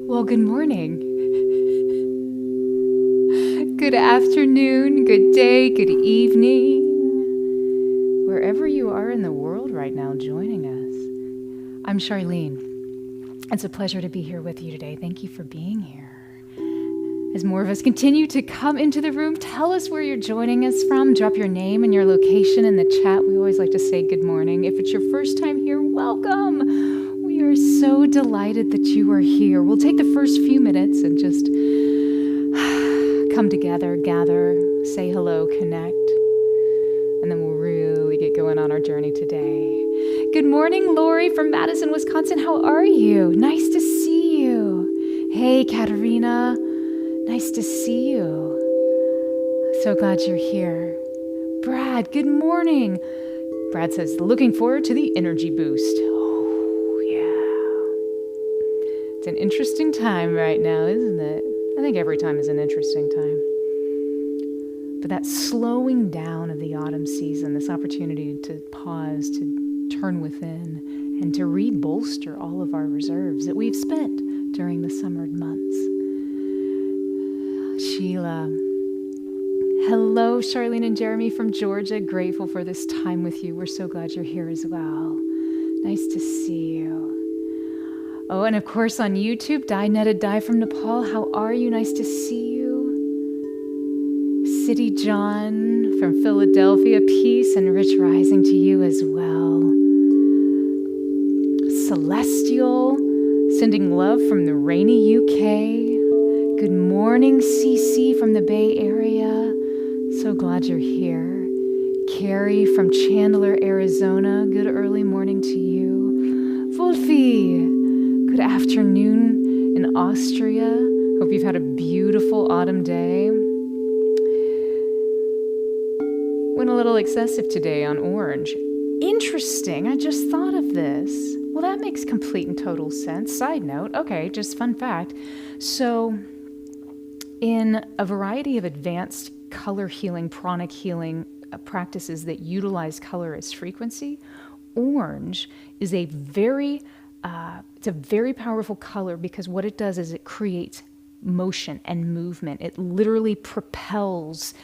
Well, good morning. Good afternoon, good day, good evening. Wherever you are in the world right now joining us. I'm Charlene. It's a pleasure to be here with you today. Thank you for being here. As more of us continue to come into the room, tell us where you're joining us from. Drop your name and your location in the chat. We always like to say good morning. If it's your first time here, welcome. We are so delighted that you are here. We'll take the first few minutes and just come together, gather, say hello, connect, and then we'll really get going on our journey today. Good morning, Lori from Madison, Wisconsin. How are you? Nice to see you. Hey, Katerina. Nice to see you. So glad you're here. Brad, good morning. Brad says, looking forward to the energy boost. Oh, yeah. It's an interesting time right now, isn't it? I think every time is an interesting time. But that slowing down of the autumn season, this opportunity to pause, to turn within, and to re-bolster all of our reserves that we've spent during the summer months. Sheila. Hello, Charlene and Jeremy from Georgia. Grateful for this time with you. We're so glad you're here as well. Nice to see you. Oh, and of course on YouTube, Dai Netted Dai from Nepal. How are you? Nice to see you. City John from Philadelphia. Peace and rich rising to you as well. Celestial, sending love from the rainy UK. Good morning, CC from the Bay Area. So glad you're here. Carrie from Chandler, Arizona. Good early morning to you. Wolfie, good afternoon in Austria. Hope you've had a beautiful autumn day. Went a little excessive today on orange. Interesting, I just thought of this. Well, that makes complete and total sense. Side note, okay, just fun fact. So, in a variety of advanced color healing, pranic healing practices that utilize color as frequency, orange is a very powerful color because what it does is it creates motion and movement. It literally propels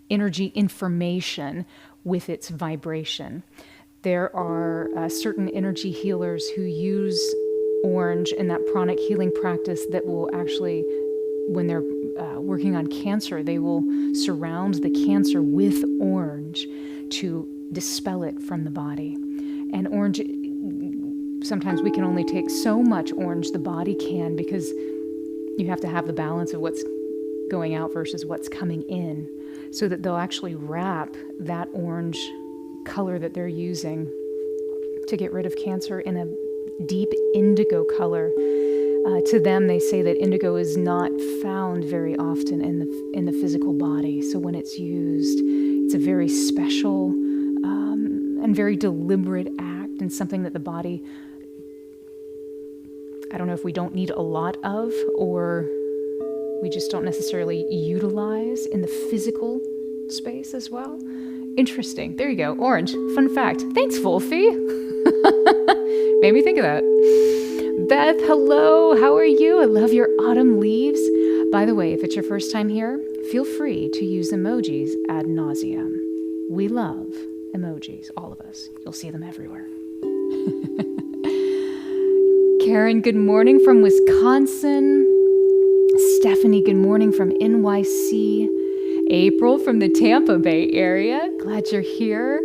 energy information with its vibration. There are certain energy healers who use orange in that pranic healing practice that will actually, when they're working on cancer, they will surround the cancer with orange to dispel it from the body. And orange, sometimes we can only take so much orange the body can because you have to have the balance of what's going out versus what's coming in, so that they'll actually wrap that orange color that they're using to get rid of cancer in a deep indigo color. To them, they say that indigo is not found very often in the physical body. So when it's used, it's a very special and very deliberate act, and something that the body, I don't know if we don't need a lot of, or we just don't necessarily utilize in the physical space as well. Interesting. There you go. Orange. Fun fact. Thanks, Wolfie. Made me think of that. Beth, hello. How are you? I love your autumn leaves. By the way, if it's your first time here, feel free to use emojis ad nauseum. We love emojis, all of us. You'll see them everywhere. Karen, good morning from Wisconsin. Stephanie, good morning from NYC. April from the Tampa Bay area. Glad you're here.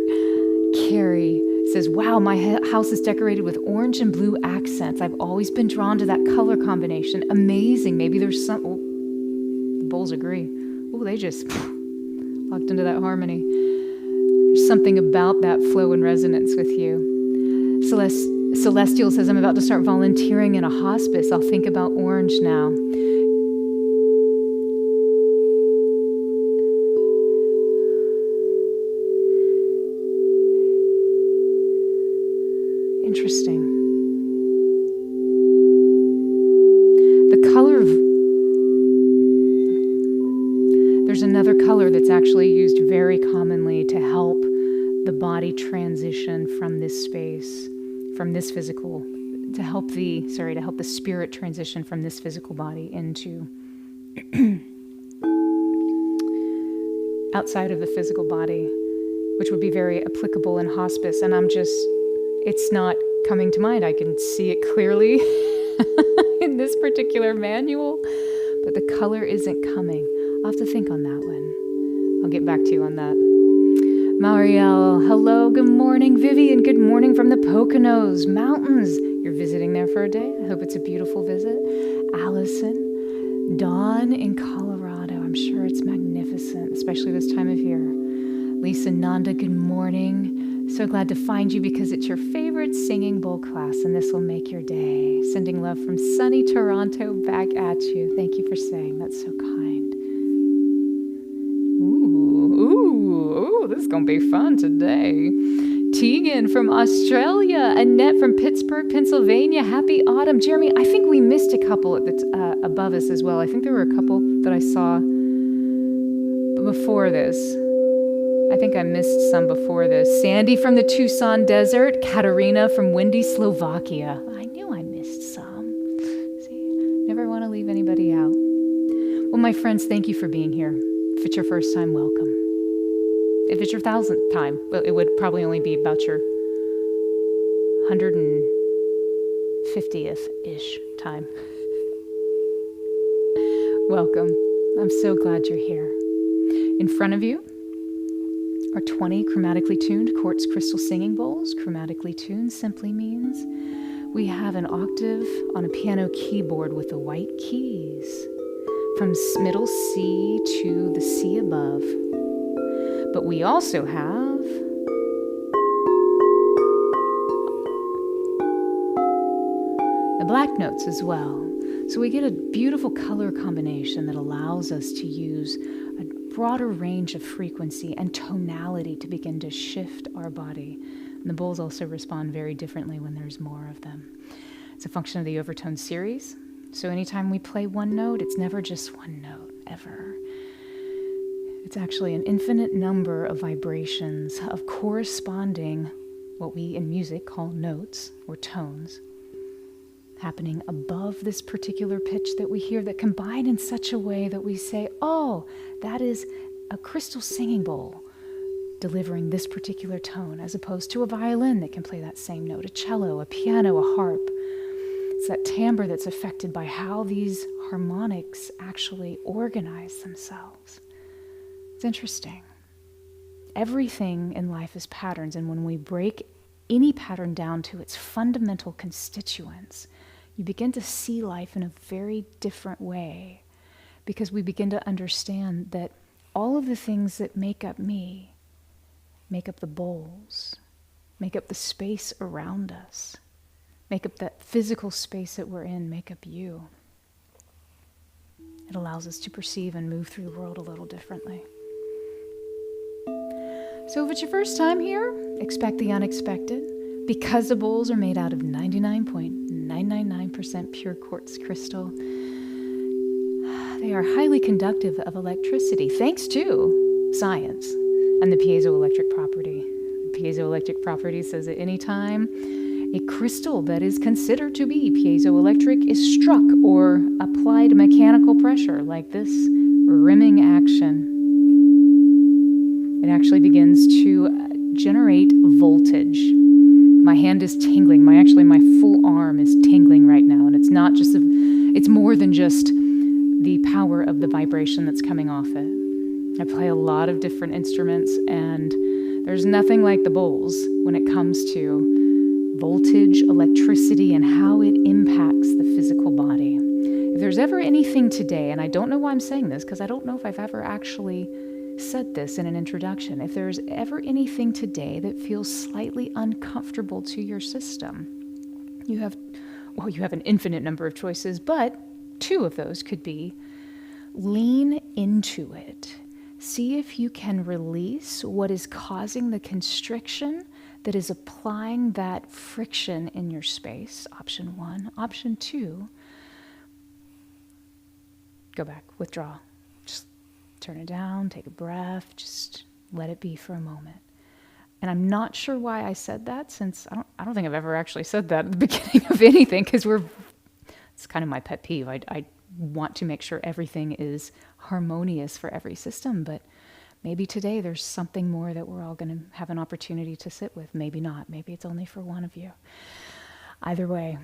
Carrie says, wow, my house is decorated with orange and blue accents. I've always been drawn to that color combination. Amazing. Maybe there's some... Oh, the bulls agree. Oh, they just locked into that harmony. There's something about that flow and resonance with you. Celestial says, I'm about to start volunteering in a hospice. I'll think about orange now. Interesting. The color of... There's another color that's actually used very commonly to help the body transition from this space, from this physical to help the spirit transition from this physical body into outside of the physical body, which would be very applicable in hospice. And it's not coming to mind. I can see it clearly in this particular manual, but the color isn't coming. I'll have to think on that one. I'll get back to you on that. Marielle, hello, good morning. Vivian, good morning from the Poconos Mountains. You're visiting there for a day? I hope it's a beautiful visit. Allison, Dawn in Colorado. I'm sure it's magnificent, especially this time of year. Lisa Nanda, good morning. So glad to find you because it's your favorite singing bowl class, and this will make your day. Sending love from sunny Toronto back at you. Thank you for saying. That's so kind. Ooh, this is going to be fun today. Tegan from Australia. Annette from Pittsburgh, Pennsylvania. Happy autumn. Jeremy, I think we missed a couple above us as well. I think there were a couple that I saw before this. I think I missed some before this. Sandy from the Tucson Desert. Katarina from windy Slovakia. I knew I missed some. See, never want to leave anybody out. Well, my friends, thank you for being here. If it's your first time, welcome. If it's your 1000th time, well, it would probably only be about your 150th-ish time. Welcome. I'm so glad you're here. In front of you are 20 chromatically tuned quartz crystal singing bowls. Chromatically tuned simply means we have an octave on a piano keyboard with the white keys from middle C to the C above. But we also have the black notes as well. So we get a beautiful color combination that allows us to use a broader range of frequency and tonality to begin to shift our body. And the bowls also respond very differently when there's more of them. It's a function of the overtone series. So anytime we play one note, it's never just one note, ever. It's actually an infinite number of vibrations of corresponding, what we in music call notes or tones, happening above this particular pitch that we hear that combine in such a way that we say, oh, that is a crystal singing bowl delivering this particular tone, as opposed to a violin that can play that same note, a cello, a piano, a harp. It's that timbre that's affected by how these harmonics actually organize themselves. It's interesting. Everything in life is patterns, and when we break any pattern down to its fundamental constituents, you begin to see life in a very different way, because we begin to understand that all of the things that make up me, make up the bowls, make up the space around us, make up that physical space that we're in, make up you. It allows us to perceive and move through the world a little differently. So if it's your first time here, expect the unexpected. Because the bowls are made out of 99.999% pure quartz crystal, they are highly conductive of electricity, thanks to science and the piezoelectric property. The piezoelectric property says that any time a crystal that is considered to be piezoelectric is struck or applied mechanical pressure, like this rimming action, it actually begins to generate voltage. My hand is tingling. My full arm is tingling right now. And it's not just, it's more than just the power of the vibration that's coming off it. I play a lot of different instruments, and there's nothing like the bowls when it comes to voltage, electricity, and how it impacts the physical body. If there's ever anything today, and I don't know why I'm saying this, because I don't know if I've ever actually said this in an introduction, if there's ever anything today that feels slightly uncomfortable to your system, you have an infinite number of choices, but 2 of those could be lean into it. See if you can release what is causing the constriction that is applying that friction in your space. Option 1. Option 2, go back, withdraw. Just turn it down, take a breath, just let it be for a moment. And I'm not sure why I said that, since I don't think I've ever actually said that at the beginning of anything, because it's kind of my pet peeve. I want to make sure everything is harmonious for every system, but maybe today there's something more that we're all going to have an opportunity to sit with. Maybe not. Maybe it's only for one of you. Either way,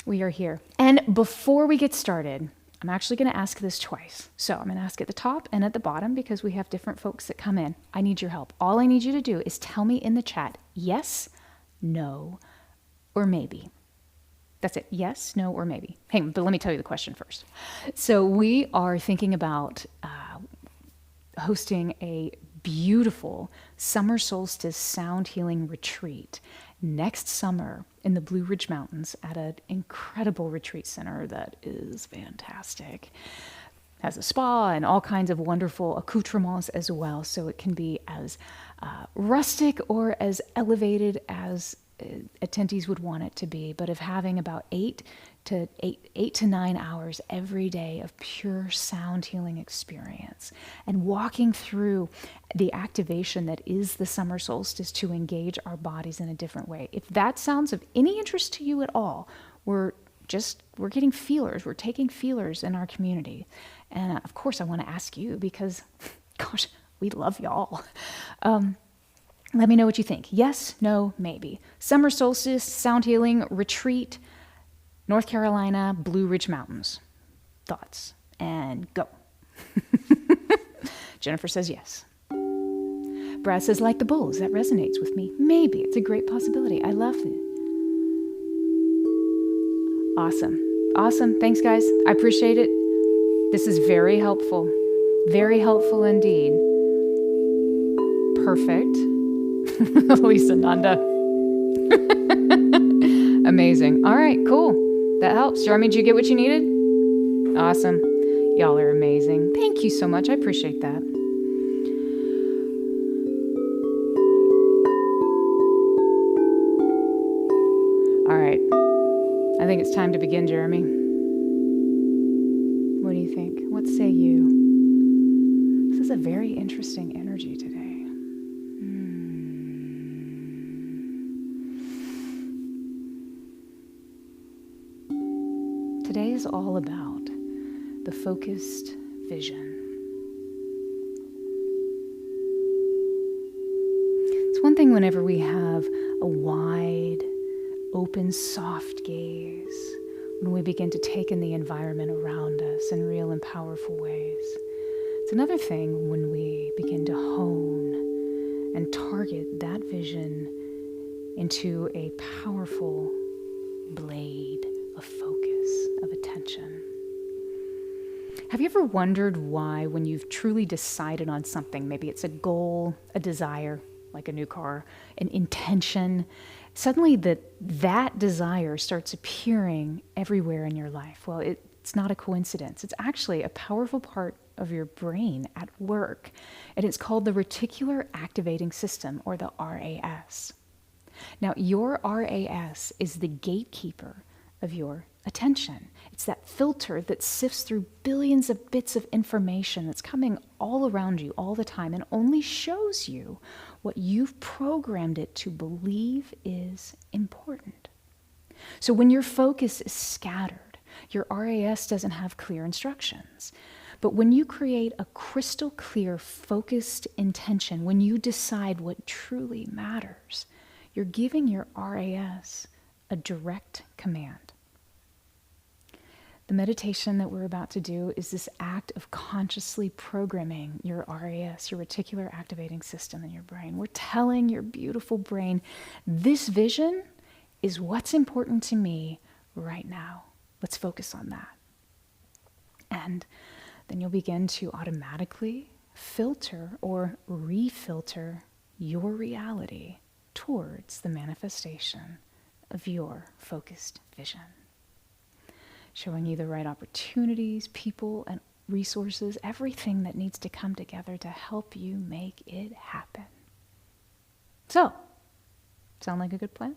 we are here. And before we get started, I'm actually going to ask this twice. So I'm going to ask at the top and at the bottom because we have different folks that come in. I need your help. All I need you to do is tell me in the chat, yes, no, or maybe. That's it. Yes, no, or maybe. Hang on, but let me tell you the question first. So we are thinking about hosting a beautiful summer solstice sound healing retreat next summer in the Blue Ridge Mountains at an incredible retreat center that is fantastic. Has a spa and all kinds of wonderful accoutrements as well, so it can be as rustic or as elevated as attendees would want it to be, but of having about 8 to 9 hours every day of pure sound healing experience and walking through the activation that is the summer solstice to engage our bodies in a different way. If that sounds of any interest to you at all, we're getting feelers. We're taking feelers in our community. And of course I want to ask you because, gosh, we love y'all. Let me know what you think. Yes, no, maybe. Summer solstice, sound healing, retreat, North Carolina, Blue Ridge Mountains. Thoughts? And go. Jennifer says yes. Brad says, like the bulls, that resonates with me. Maybe. It's a great possibility. I love it. Awesome. Awesome. Thanks, guys. I appreciate it. This is very helpful. Very helpful indeed. Perfect. Lisa Nanda. Amazing. All right, cool. That helps. Jeremy, did you get what you needed? Awesome. Y'all are amazing. Thank you so much. I appreciate that. All right. I think it's time to begin, Jeremy. What do you think? What say you? This is a very interesting energy today. Today is all about the focused vision. It's one thing whenever we have a wide, open, soft gaze, when we begin to take in the environment around us in real and powerful ways. It's another thing when we begin to hone and target that vision into a powerful blade of focus, of attention. Have you ever wondered why, when you've truly decided on something, maybe it's a goal, a desire, like a new car, an intention, suddenly that desire starts appearing everywhere in your life? Well, it's not a coincidence. It's actually a powerful part of your brain at work, and it's called the Reticular Activating System, or the RAS. Now, your RAS is the gatekeeper of your attention. It's that filter that sifts through billions of bits of information that's coming all around you all the time and only shows you what you've programmed it to believe is important. So when your focus is scattered, your RAS doesn't have clear instructions. But when you create a crystal clear, focused intention, when you decide what truly matters, you're giving your RAS a direct command. The meditation that we're about to do is this act of consciously programming your RAS, your reticular activating system in your brain. We're telling your beautiful brain, this vision is what's important to me right now. Let's focus on that. And then you'll begin to automatically filter or refilter your reality towards the manifestation of your focused vision. Showing you the right opportunities, people, and resources, everything that needs to come together to help you make it happen. So, sound like a good plan?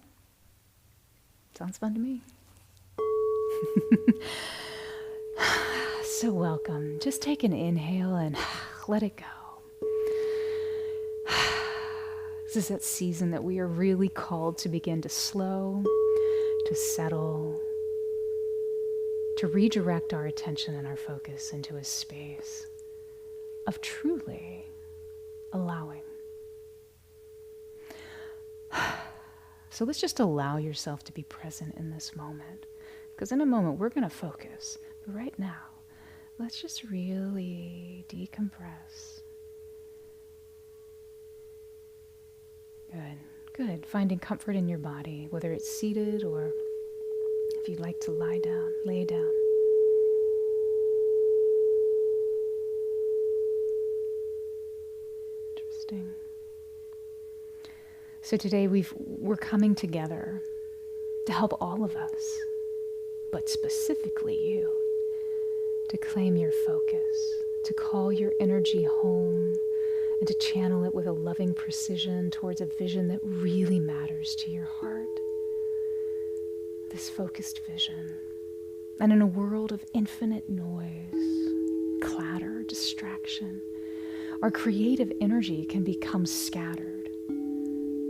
Sounds fun to me. So welcome. Just take an inhale and let it go. This is that season that we are really called to begin to slow, to settle, to redirect our attention and our focus into a space of truly allowing. So let's just allow yourself to be present in this moment. Because in a moment, we're going to focus. But right now, let's just really decompress. Good. Finding comfort in your body, whether it's seated or if you'd like to lie down, lay down. Interesting. So today we're coming together to help all of us, but specifically you, to claim your focus, to call your energy home, and to channel it with a loving precision towards a vision that really matters to your heart. This focused vision. And in a world of infinite noise, clatter, distraction, our creative energy can become scattered.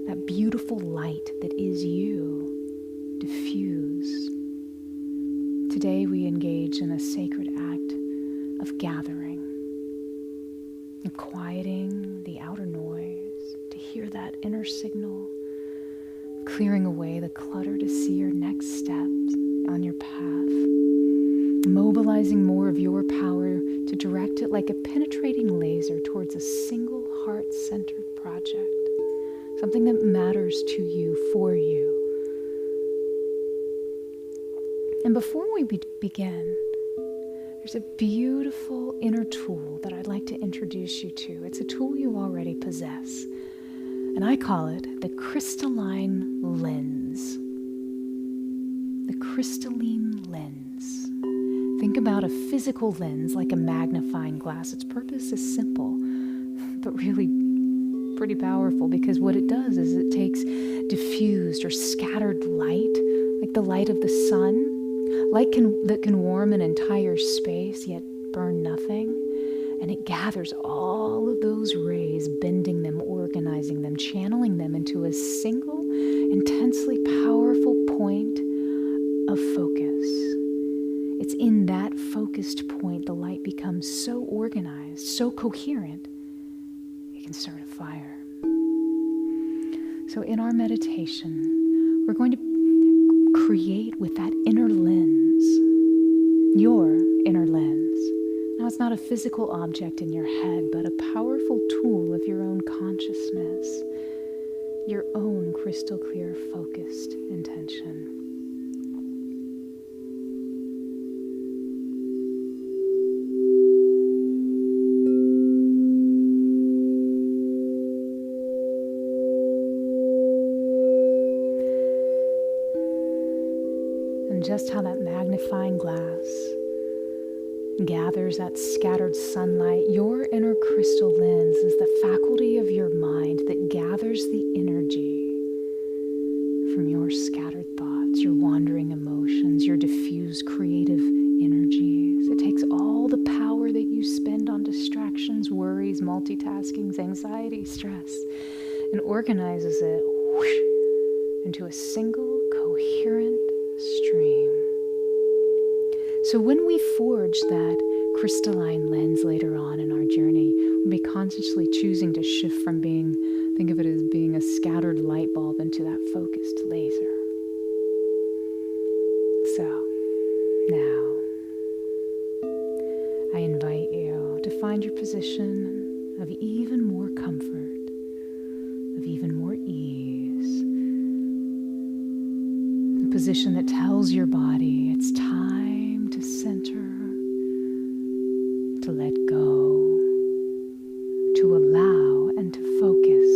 That beautiful light that is you, diffuse. Today we engage in a sacred act of gathering, of quieting the outer noise, to hear that inner signal, clearing away the clutter to see your next steps on your path, mobilizing more of your power to direct it like a penetrating laser towards a single heart-centered project. Something that matters to you, for you. And before we begin, there's a beautiful inner tool that I'd like to introduce you to. It's a tool you already possess. And I call it the Crystalline lens. The crystalline lens. Think about a physical lens like a magnifying glass. Its purpose is simple, but really pretty powerful, because what it does is it takes diffused or scattered light, like the light of the sun, light that can warm an entire space yet burn nothing, and it gathers all of those rays, bending them, organizing them, channeling them into a single, intensely powerful point of focus. It's in that focused point the light becomes so organized, so coherent, it can start a fire. So in our meditation, we're going to create with that inner lens, your inner lens. Now, it's not a physical object in your head, but a powerful tool of your own consciousness, your own crystal clear, focused intention. Just how that magnifying glass gathers that scattered sunlight, your inner crystal lens is the faculty of your mind that gathers the energy from your scattered thoughts, your wandering emotions, your diffused creative energies. It takes all the power that you spend on distractions, worries, multitaskings, anxiety, stress, and organizes it into a single coherent stream. So when we forge that crystalline lens later on in our journey, we'll be consciously choosing to shift from think of it as being a scattered light bulb, into that focused laser. So now I invite you to find your position of even more comfort, of even more ease. A position that tells your body it's time to center, to let go, to allow and to focus.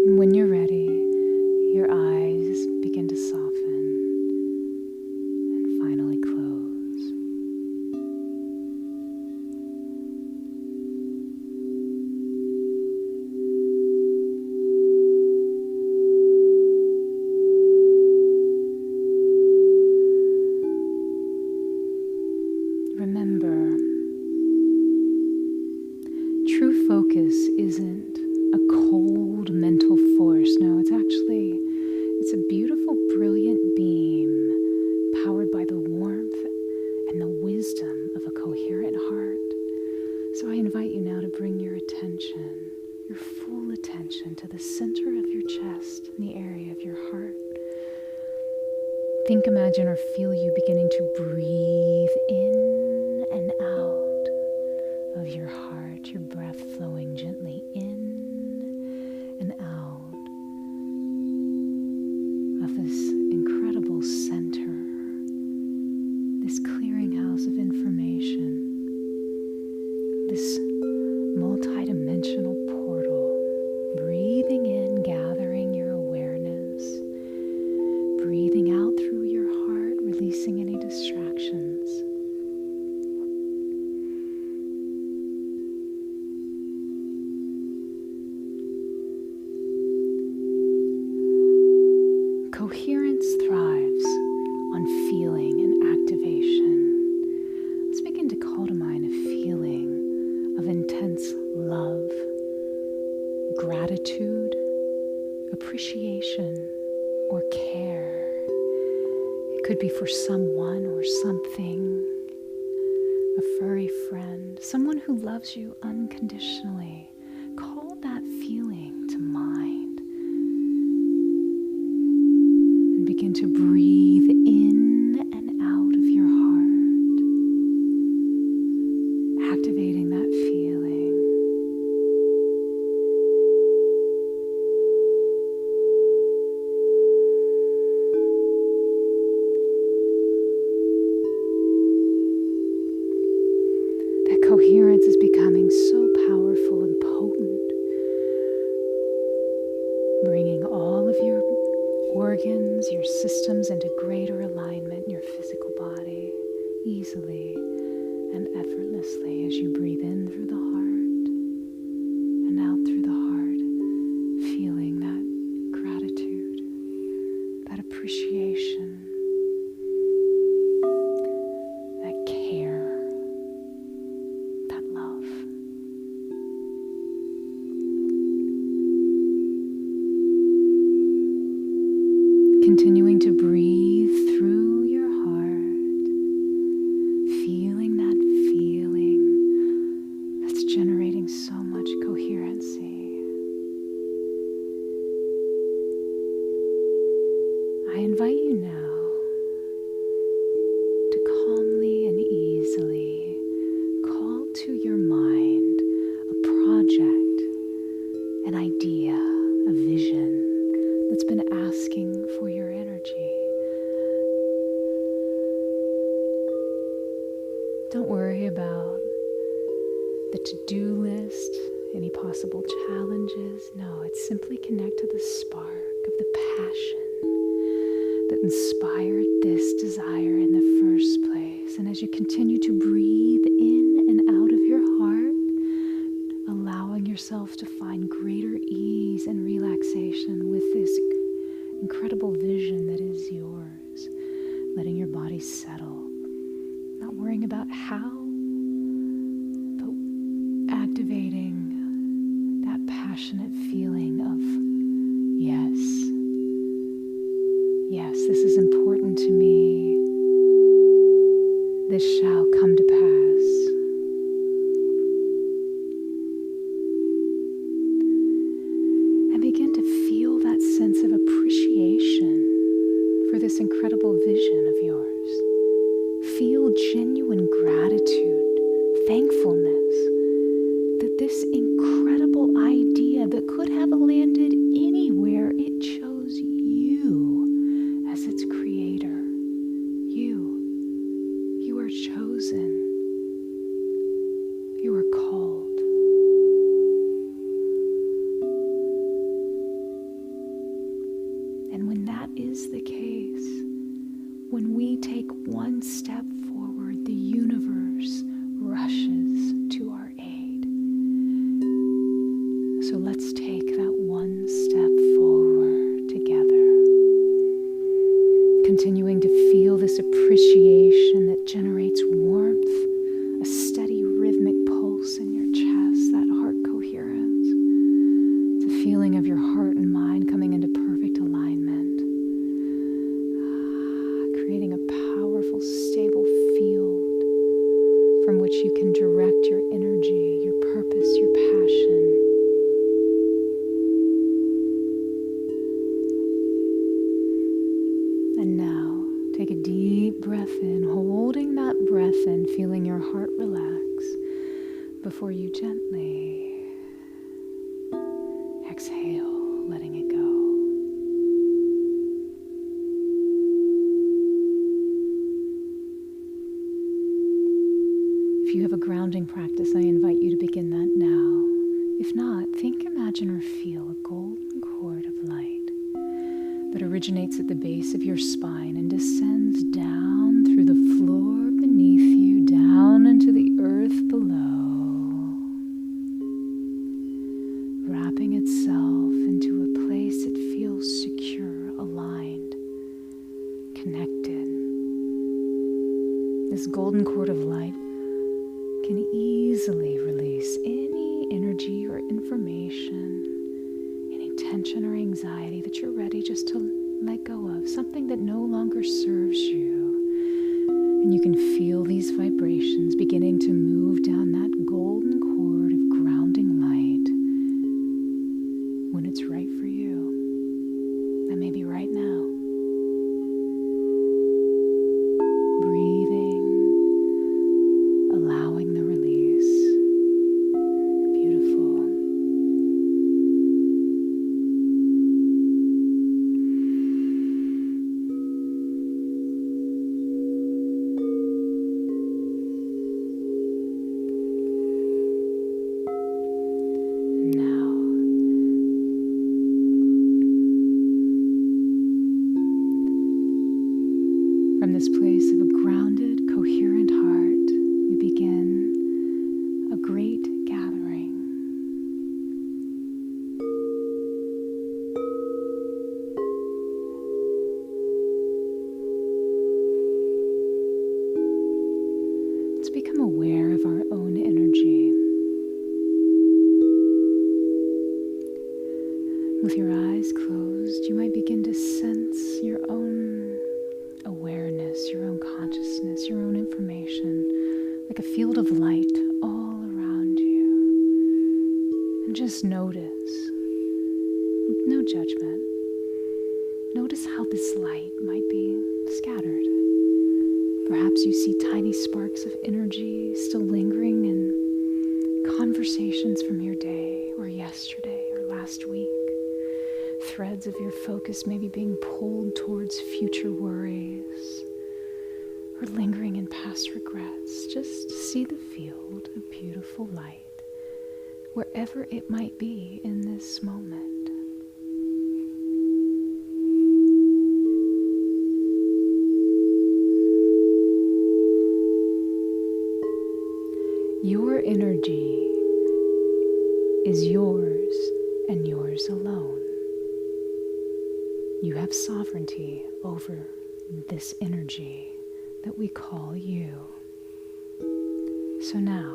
And when you're ready, your eyes begin to soften and finally close. Think, imagine, or feel you beginning to breathe in and out of your heart, your breath flowing gently in and out of this incredible center, this clearinghouse of information, this multidimensional portal. Breathing in, gathering your awareness, breathing out through your heart, releasing any distractions. Coherence thrives on feeling and activation. Let's begin to call to mind a feeling of intense love, gratitude, appreciation, or care. It could be for someone or something, a furry friend, someone who loves you unconditionally. Call that feeling to mind and begin to breathe in and out of your heart, activating that feeling. Coherence is becoming so powerful and potent, bringing all of your organs, your systems into greater alignment in your physical body, easily and effortlessly as you breathe in through the heart and out through the heart, feeling that gratitude, that appreciation, that care. Continuing to breathe through your heart, feeling that feeling that's generating so much coherency. I invite you now to calmly and easily call to your mind a project, an idea, a vision that's been asking for your energy. Don't worry about the to-do list, any possible challenges. No, it's simply connect to the spark of the passion that inspired this desire in the first place. And as you continue to breathe in and out of your heart, allowing yourself to find greater ease and relaxation with this incredible vision that is yours, letting your body settle, not worrying about how, but activating that passionate feeling of yes, this is important to me, this shall come to pass. And begin to feel that sense of appreciation for this incredible vision of yours. Feel genuine gratitude, thankfulness that this incredible idea that could have landed anywhere, it chose you as its creator. You are chosen. You are called. And when that is the case, when we take one step forward, the universe rushes to our aid. So let's take that one step forward together, continuing to feel this appreciation that generates warmth, a steady rhythmic pulse in your chest, that heart coherence. It's a feeling of your heart and mind coming into perfect alignment, creating a powerful, stable field from which you can direct your energy, your purpose, your passion. And now, Take a deep breath in, holding that breath in, feeling your heart relax before you gently exhale, letting it go. If you have a grounding practice, I invite you to begin that now. If not, think, imagine, or feel a golden cord of light that originates at the base of your spine and descends down through the floor beneath you, down into the earth below, wrapping itself into a place that feels secure, aligned, connected. This golden cord of light can easily release any energy or information, any tension or anxiety that you're ready just to let go of, something that no longer serves you. And you can feel these vibrations beginning to move down that golden cord of grounding light when it's right for you. That may be right now. Breathing, allowing the release. Beautiful. Now, from this place of a grounded, coherent heart, we begin a great gathering. Let's become aware of our own energy. With your eyes closed, you might begin to sense your own awareness, your own consciousness, your own information, like a field of light all around you. And just notice, with no judgment, notice how this light might be scattered. Perhaps you see tiny sparks of energy still lingering in conversations from your day or yesterday or last week. Threads of your focus maybe being pulled towards future worries or lingering in past regrets. Just see the field of beautiful light wherever it might be in this moment. Your energy is yours and yours alone. You have sovereignty over this energy that we call you. So now,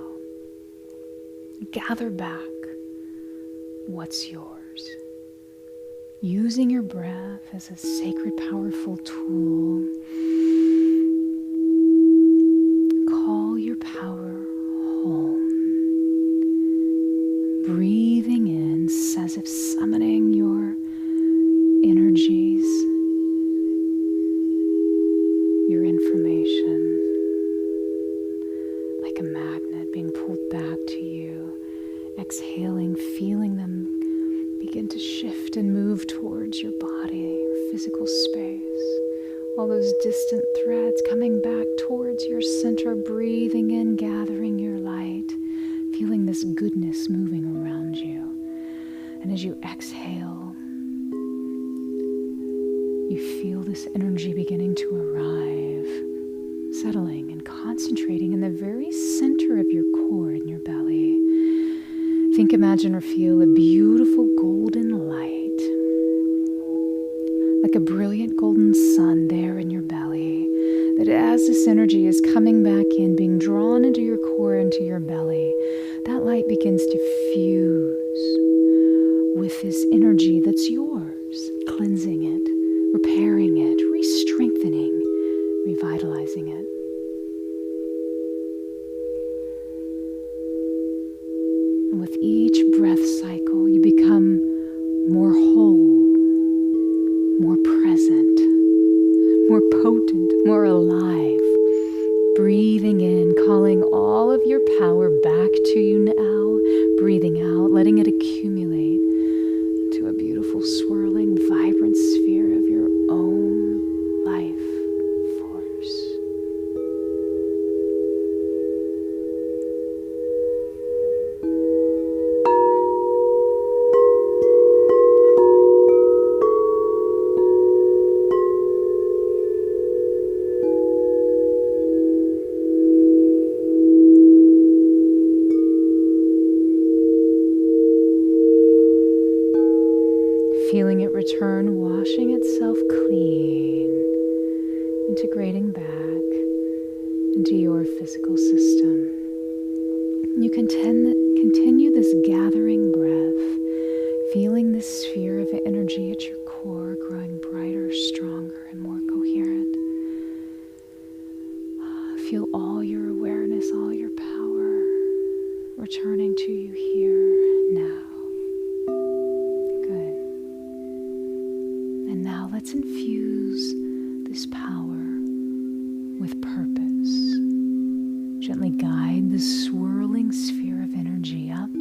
gather back what's yours. Using your breath as a sacred, powerful tool, call your power home. Breathing in as if summoning your energies, your information, like a magnet being pulled back to you. Exhaling, feeling them begin to shift and move towards your body, your physical space. All those distant threads coming back towards your center, breathing in, gathering your light, feeling this goodness moving around you. And as you exhale, you feel this energy beginning to arrive, settling and concentrating in the very center of your core in your belly. Think, imagine, or feel a beautiful golden light, like a brilliant golden sun there in your belly, that as this energy is coming back in, being drawn into your core, into your belly, that light begins to fuse with this energy that's yours, cleansing it, repairing it, re-strengthening, revitalizing it. And with each breath cycle, you become more whole, more present, more potent, more alive. Breathing in, calling all of your power back to you now. Breathing out, letting it accumulate into a beautiful, swirling, vibrant sphere of your own life force. Feeling it return, washing itself clean, integrating back into your physical system. You continue this gathering breath, feeling this sphere of energy at your core growing brighter, stronger, and more coherent. Feel all your awareness, all your power returning to you here now. Let's infuse this power with purpose. Gently guide the swirling sphere of energy up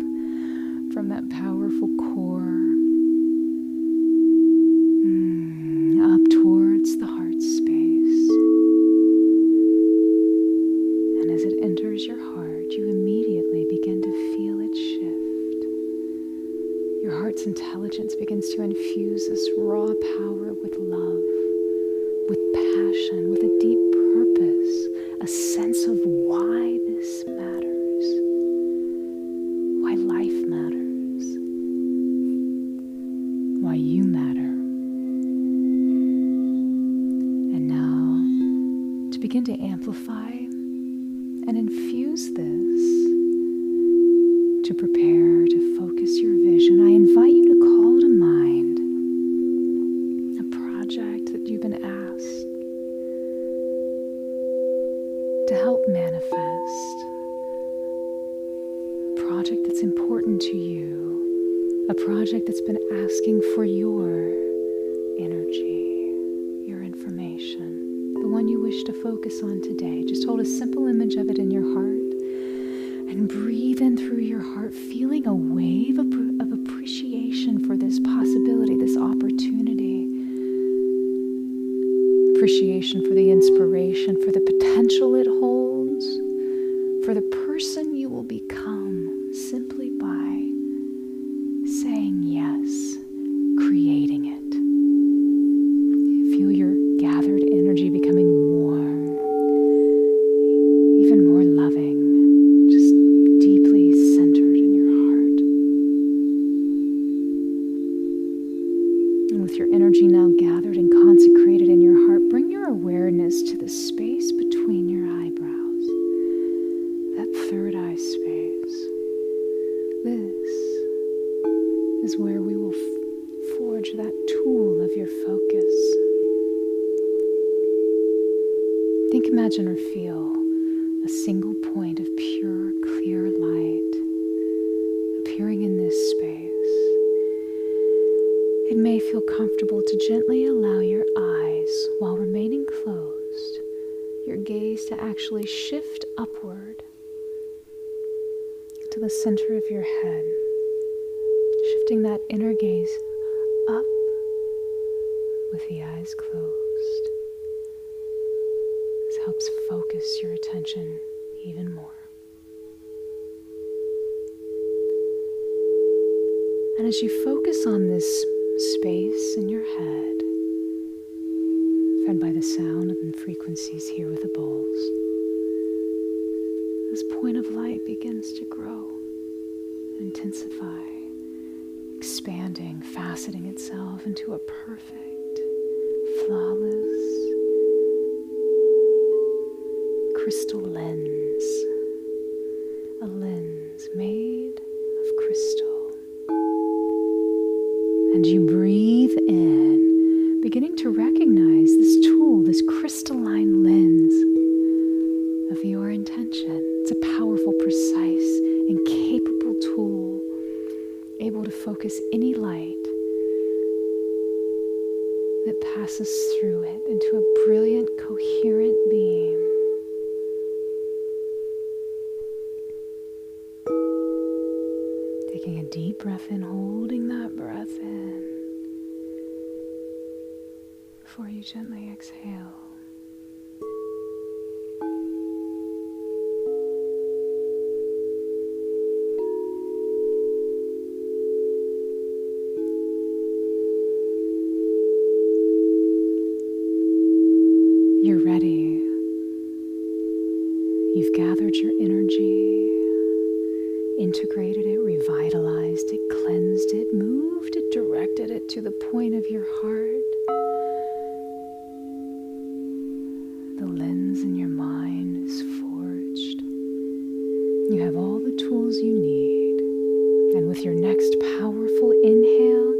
from that powerful core, up towards the heart space. And as it enters your heart, you immediately begin to feel it shift. Your heart's intelligence begins to infuse this raw power with love, with passion, with a deep purpose, a sense of why this matters, why life matters, why you matter. And now, to begin to amplify and infuse this, to prepare to focus your vision, I invite you to call to mind a project that you've been asked to help manifest, a project that's important to you, a project that's been asking for your energy, your information, the one you wish to focus on today. Just hold a simple image of it in your heart. And breathe in through your heart, feeling a wave of appreciation for this possibility, this opportunity. Appreciation for the inspiration, for the potential it holds, for the person you will become simply by saying yes, creating it. Feel your gathered energy becoming warm, even more loving. Energy now gathered and consecrated in your heart, bring your awareness to the space between your eyebrows, that third eye space. This is where we will forge that tool of your focus. Think, imagine, or feel a single point of pure, clear light appearing in this space. It may feel comfortable to gently allow your eyes, while remaining closed, your gaze to actually shift upward to the center of your head, shifting that inner gaze up with the eyes closed. This helps focus your attention even more. And as you focus on this space in your head, fed by the sound and frequencies here with the bowls, this point of light begins to grow, intensify, expanding, faceting itself into a perfect, flawless crystal lens, a lens made of crystal. And you breathe in, beginning to recognize this tool, this crystalline lens of your intention. It's a powerful, precise, and capable tool, able to focus any light that passes through it into a brilliant slowly exhale. You're ready. You've gathered your energy, integrated it, revitalized it, cleansed it, moved it, directed it to the point of your heart. The lens in your mind is forged. You have all the tools you need. And with your next powerful inhale,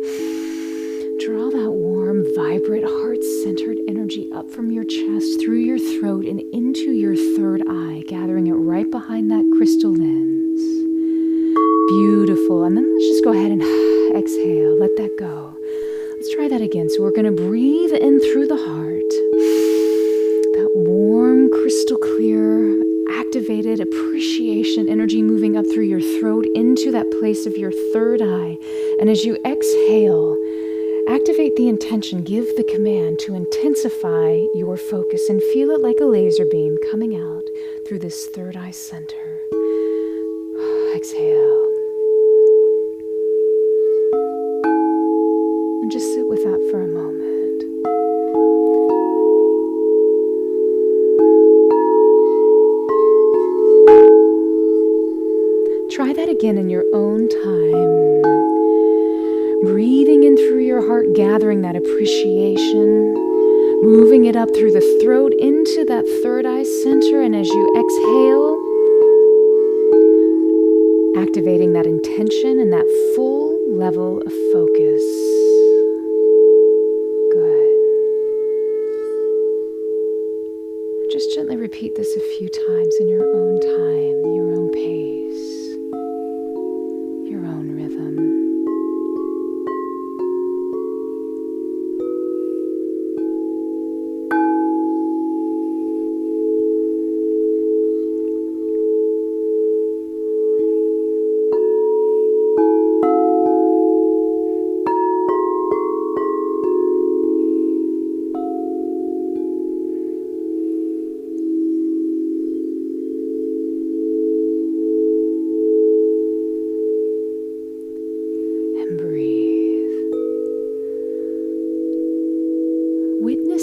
draw that warm, vibrant, heart-centered energy up from your chest, through your throat, and into your third eye, gathering it right behind that crystal lens. Beautiful. And then let's just go ahead and exhale. Let that go. Let's try that again. So we're going to breathe in through the heart. That warm, crystal clear, activated appreciation energy moving up through your throat into that place of your third eye. And as you exhale, activate the intention, give the command to intensify your focus and feel it like a laser beam coming out through this third eye center. Exhale. And just sit with that for a moment. Try that again in your own time. Breathing in through your heart, gathering that appreciation, moving it up through the throat into that third eye center, and as you exhale, activating that intention and that full level of focus. Good. Just gently repeat this a few times in your own time, your own pace, your own rhythm.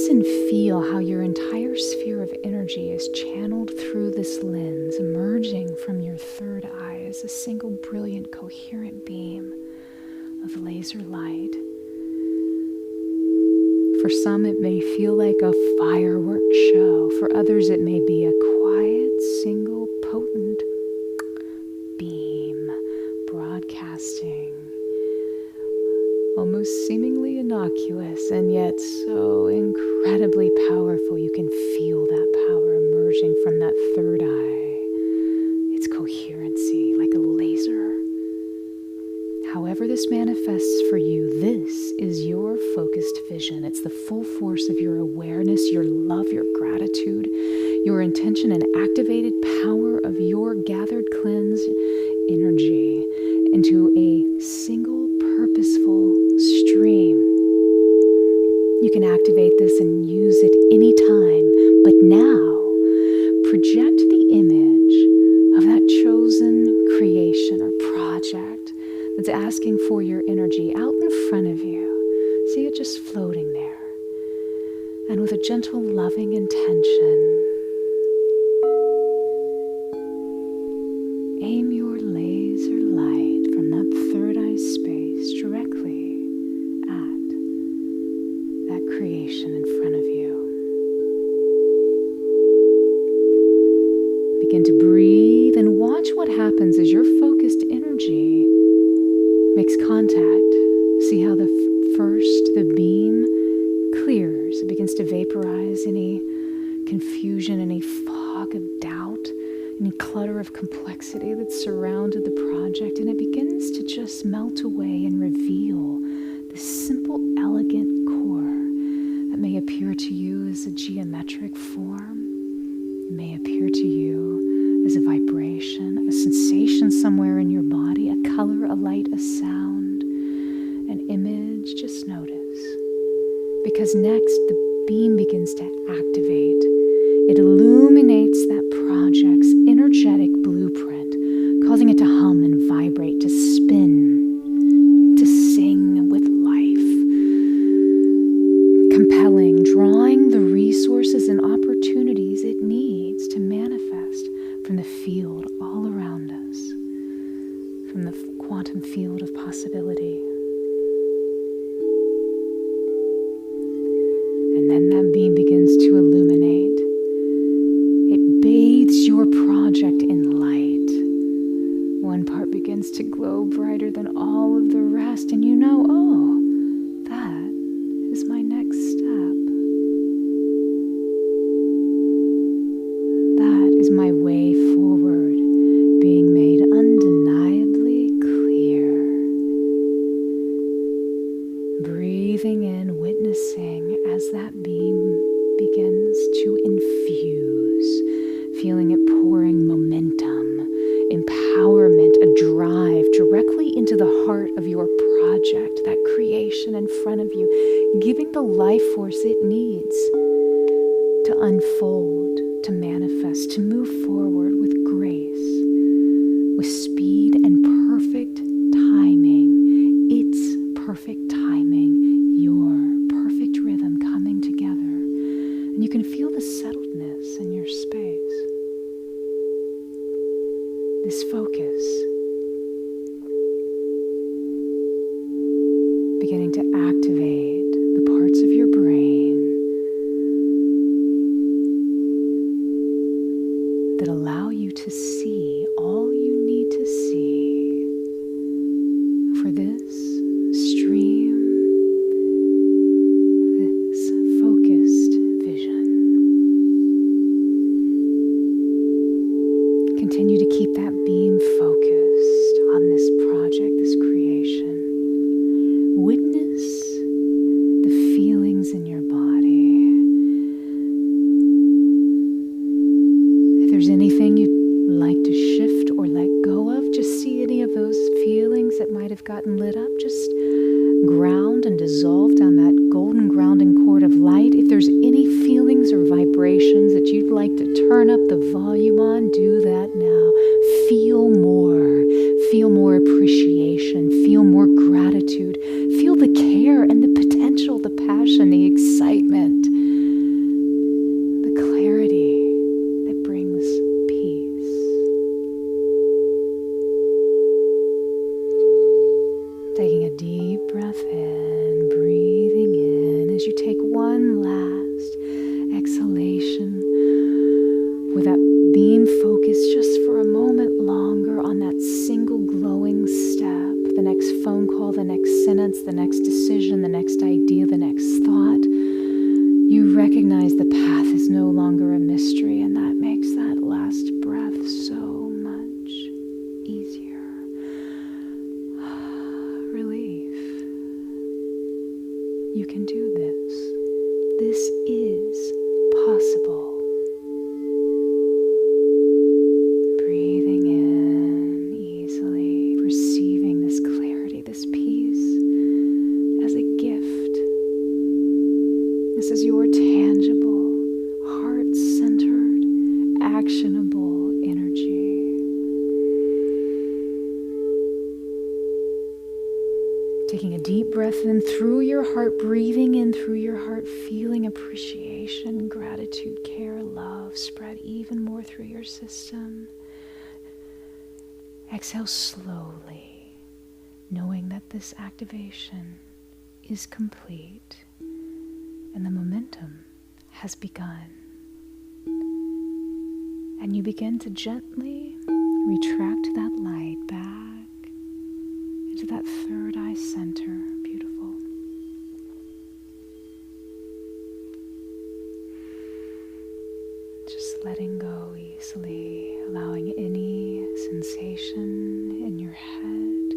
And feel how your entire sphere of energy is channeled through this lens, emerging from your third eye as a single brilliant coherent beam of laser light. For some, it may feel like a fireworks show. For others, it may be a quiet, single, potent beam broadcasting. Almost seemingly innocuous, and yet so incredibly powerful. You can feel that power emerging from that third eye. It's coherency, like a laser. However this manifests for you, this is your focused vision. It's the full force of your awareness, your love, your gratitude, your intention, and activated power of your gathered cleanse energy into a single purposeful stream. You can activate this and use it anytime, but now project the image of that chosen creation or project that's asking for your energy out in front of you. See it just floating there. And with a gentle, loving intention, aim your laser light from that third eye space directly at that creation in front of you. Begin to breathe and watch what happens as your focused energy makes contact. See how the beam clears. It begins to vaporize any confusion, any fog of doubt, any clutter of complexity that surrounded the project, and it begins to just melt away and reveal this simple, elegant core that may appear to you as a geometric form. It may appear to you as a vibration, a sensation somewhere in your body, a color, a light, a sound, an image. Just notice. Because next, the beam begins to activate. It illuminates that project's energetic blueprint, causing it to hum and vibrate, to spin, to sing with life. Compelling, drawing the resources and opportunities it needs to manifest from the field all around us, from the quantum field of possibility. And then that beam begins to illuminate. It bathes your project in light. One part begins to glow brighter than all of the rest, and you know, oh, that is my next step. That is my way forward, being made undeniably clear. Breathing in, witnessing as that beam begins to infuse, feeling it pouring momentum, empowerment, a drive directly into the heart of your project, that creation in front of you, giving the life force it needs to unfold, to manifest, to move forward with grace, with speed and perfect timing. It's perfect timing, your perfect rhythm coming together. And you can feel the settledness in your space. This focus beginning to activate the parts of your brain that allow you to see all you need to see for this stream, this focused vision. Continue to keep that beam focused on this project, this creation. Witness the feelings in your body. If there's anything you'd like to shift or let go of, just see any of those feelings that might have gotten lit up. Just ground and dissolve down that golden grounding cord of light. If there's any feelings or vibrations that you'd like to turn up the volume on, do that now. Feel more appreciation, feel more gratitude, feel the care and the potential, the passion, the excitement, the clarity that brings peace. Taking a deep breath in, breathing in as you take one last exhalation with that beam focused just for a moment longer on that single glowing step, the next phone call, the next sentence, the next decision, the next idea, the next thought. You recognize the path is no longer a mystery, and that makes that last breath so much easier. Relief. You can do this. This is possible. Breathing in easily, receiving this clarity, this peace as a gift. This is your tangible, heart-centered, actionable energy. Taking a deep breath in through your heart, breathing in through your heart, feeling appreciation, gratitude, care, love spread even more through your system. Exhale slowly, knowing that this activation is complete and the momentum has begun. And you begin to gently retract that light back into that third eye center. Beautiful. Just letting go easily, allowing any sensation in your head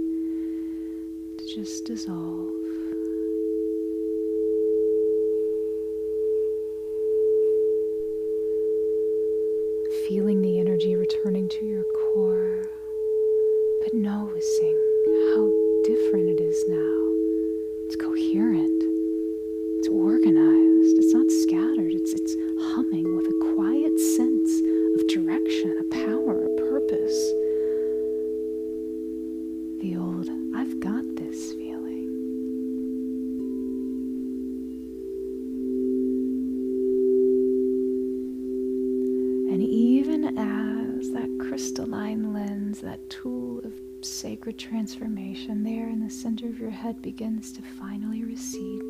to just dissolve. Feeling the energy returning to your core, but noticing how different it is now. It's coherent, it's organized, it's not scattered. And even as that crystalline lens, that tool of sacred transformation there in the center of your head begins to finally recede,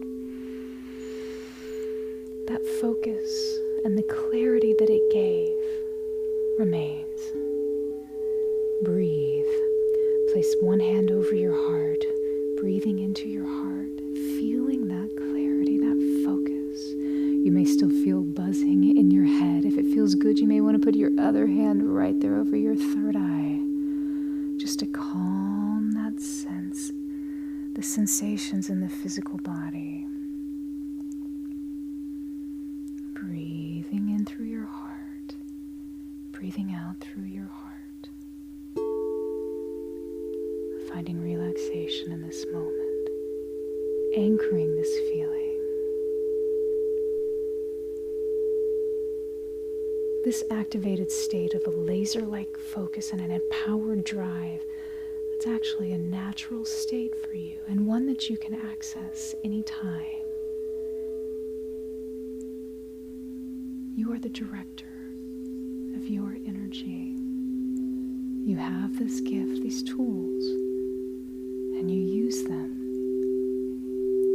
that focus and the clarity that it gave remains. Breathe. Place one hand over your heart, breathing into your heart, feeling that clarity, that focus. You may still feel buzzing in your head. If it feels good, you may want to put your other hand right there over your third eye, just to calm that sense, the sensations in the physical body. Breathing in through your heart, breathing out through your heart. Finding relaxation in this moment, anchoring this feeling. This activated state of a laser-like focus and an empowered drive, that's actually a natural state for you and one that you can access anytime. You are the director of your energy. You have this gift, these tools, and you use them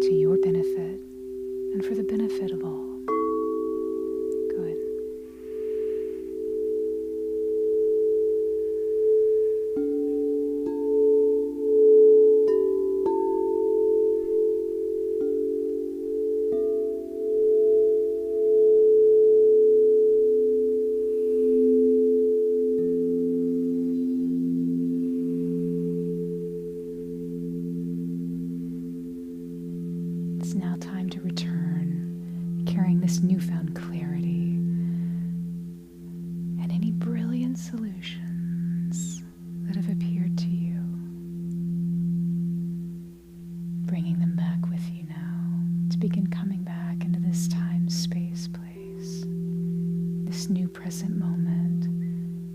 to your benefit and for the benefit of all. Good. It's now time to return, carrying this newfound clarity and any brilliant solutions that have appeared to you. Bringing them back with you now to begin coming back into this time, space, place, this new present moment.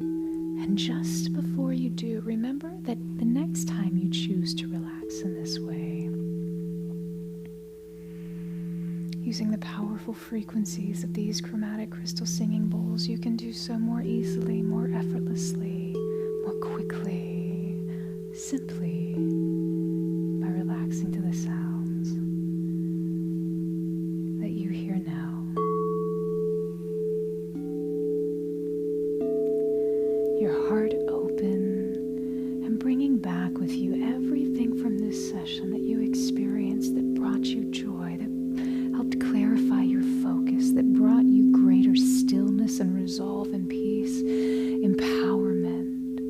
And just before you do, remember that the next time you choose to relax in this way, using the powerful frequencies of these chromatic crystal singing bowls, you can do so more easily, more effortlessly, more quickly, simply by relaxing to the sounds that you hear now. Your heart open and bringing back with you everything from this session that you experienced that brought you joy, that helped clarify your focus, that brought you greater stillness and resolve and peace, empowerment,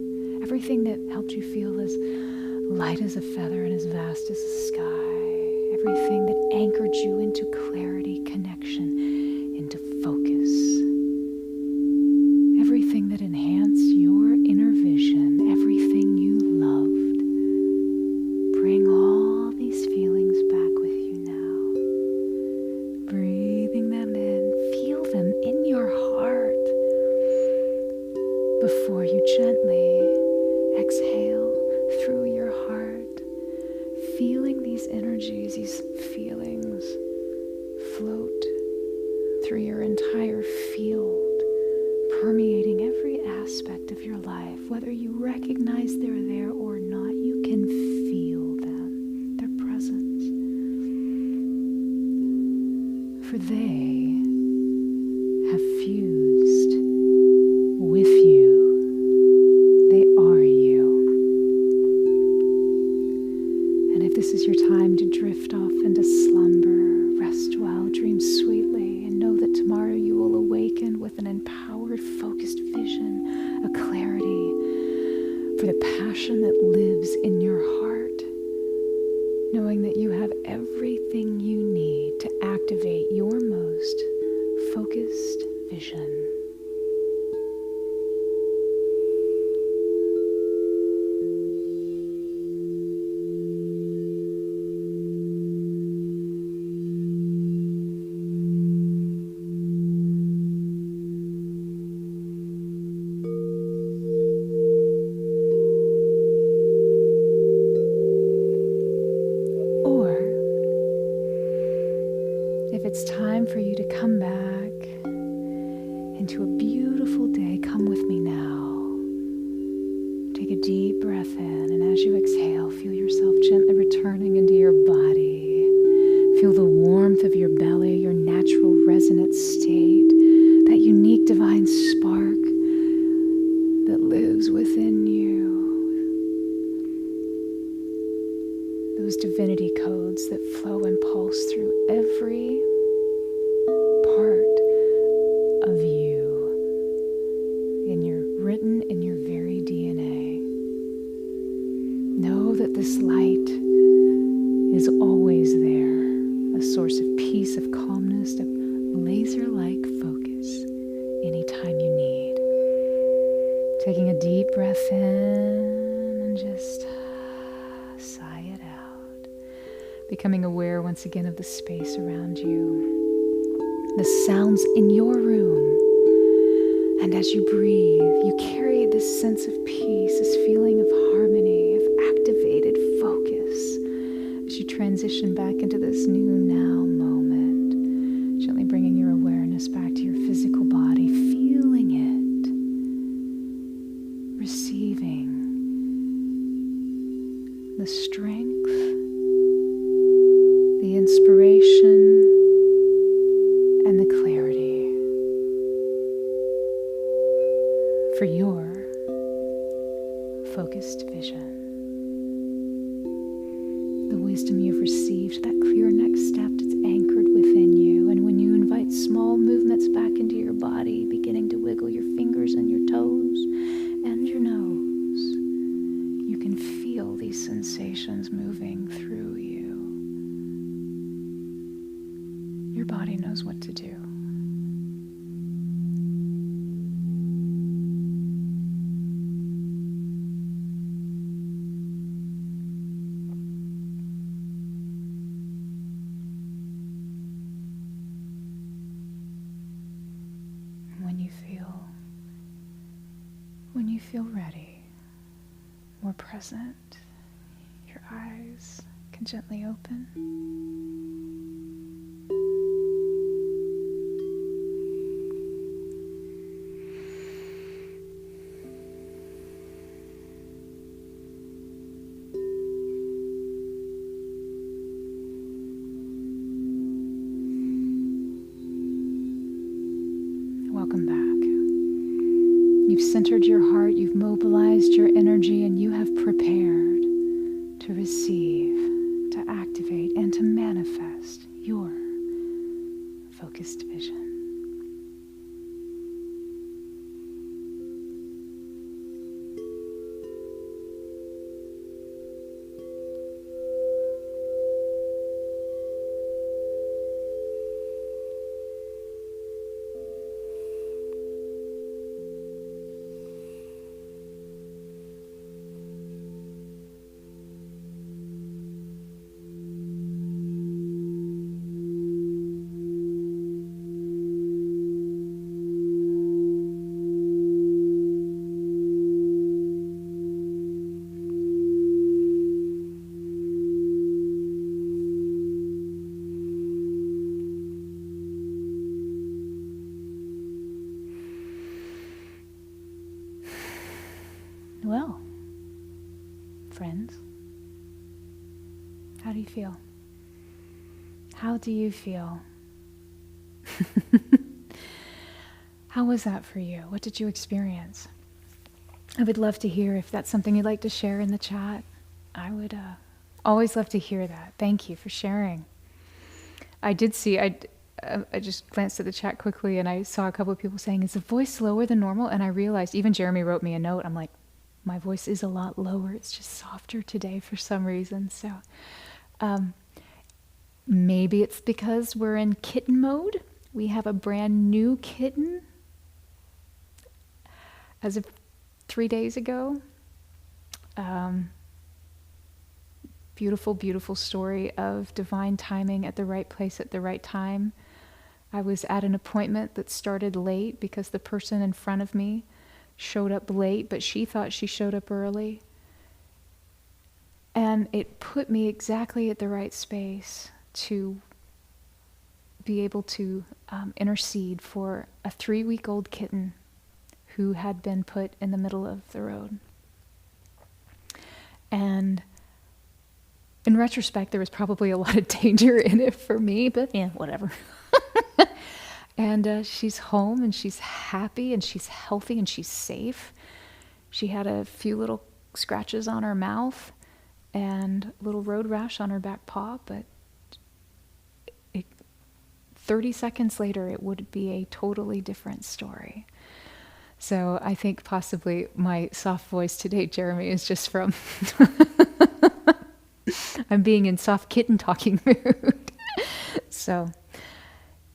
everything that helped you feel as light as a feather and as vast as the sky, everything that anchored you into clarity, connection, into focus, everything that enhanced your inner vision, everything you loved. Bring all these feelings back with you now. Breathing them in, feel them in your heart before you gently exhale through your heart, feeling these energies, these feelings float through your entire field, permeating every aspect of your life. Whether you recognize they're there or not, you can feel them, their presence. For they have fused with you. They are you. And if this is your time to drift off into slumber, rest well, dream sweetly, and know that tomorrow you will awaken with an empowered, focused vision, a clarity for the passion that lives in your heart, knowing that you have everything you need to activate your most focused vision. If it's time for you to come back into a beautiful day. Come with me now. Take a deep breath in, and as you exhale, feel yourself gently returning into your body. Feel the warmth of your belly, your natural resonant state, that unique divine spark that lives within you. Those divinity codes that flow and pulse through every part of you, written in your very DNA. Know that this light is always there, a source of peace, of calmness, of laser-like focus anytime you need. Taking a deep breath in and just sigh it out. Becoming aware once again of the space around you, the sounds in your room. And as you breathe, you carry this sense of peace, this feeling of harmony, of activated focus as you transition back into this new now moment, gently bringing your awareness back to your physical body, feeling it, receiving the strength, the inspiration, and the clarity for your focused vision. The wisdom you've received, that clear next step that's anchored within you. And when you invite small movements back into your body, beginning to wiggle your fingers and your toes and your nose, you can feel these sensations moving through you. Your body knows what to do. When you feel ready, more present, your eyes can gently open. Welcome back. You've centered your heart, you've mobilized your energy, and you have prepared to receive, to activate, and to manifest your focused vision. Well, friends, how do you feel? How do you feel? How was that for you? What did you experience? I would love to hear if that's something you'd like to share in the chat. I would always love to hear that. Thank you for sharing. I did see, I just glanced at the chat quickly and I saw a couple of people saying, is the voice lower than normal? And I realized, even Jeremy wrote me a note. I'm like, my voice is a lot lower. It's just softer today for some reason. So maybe it's because we're in kitten mode. We have a brand new kitten as of 3 days ago. Beautiful, beautiful story of divine timing at the right place at the right time. I was at an appointment that started late because the person in front of me showed up late, but she thought she showed up early. And it put me exactly at the right space to be able to intercede for a 3-week-old kitten who had been put in the middle of the road. And in retrospect, there was probably a lot of danger in it for me, but yeah, whatever. And she's home, and she's happy, and she's healthy, and she's safe. She had a few little scratches on her mouth and a little road rash on her back paw, but 30 seconds later, it would be a totally different story. So I think possibly my soft voice today, Jeremy, is just from I'm being in soft kitten talking mood. So,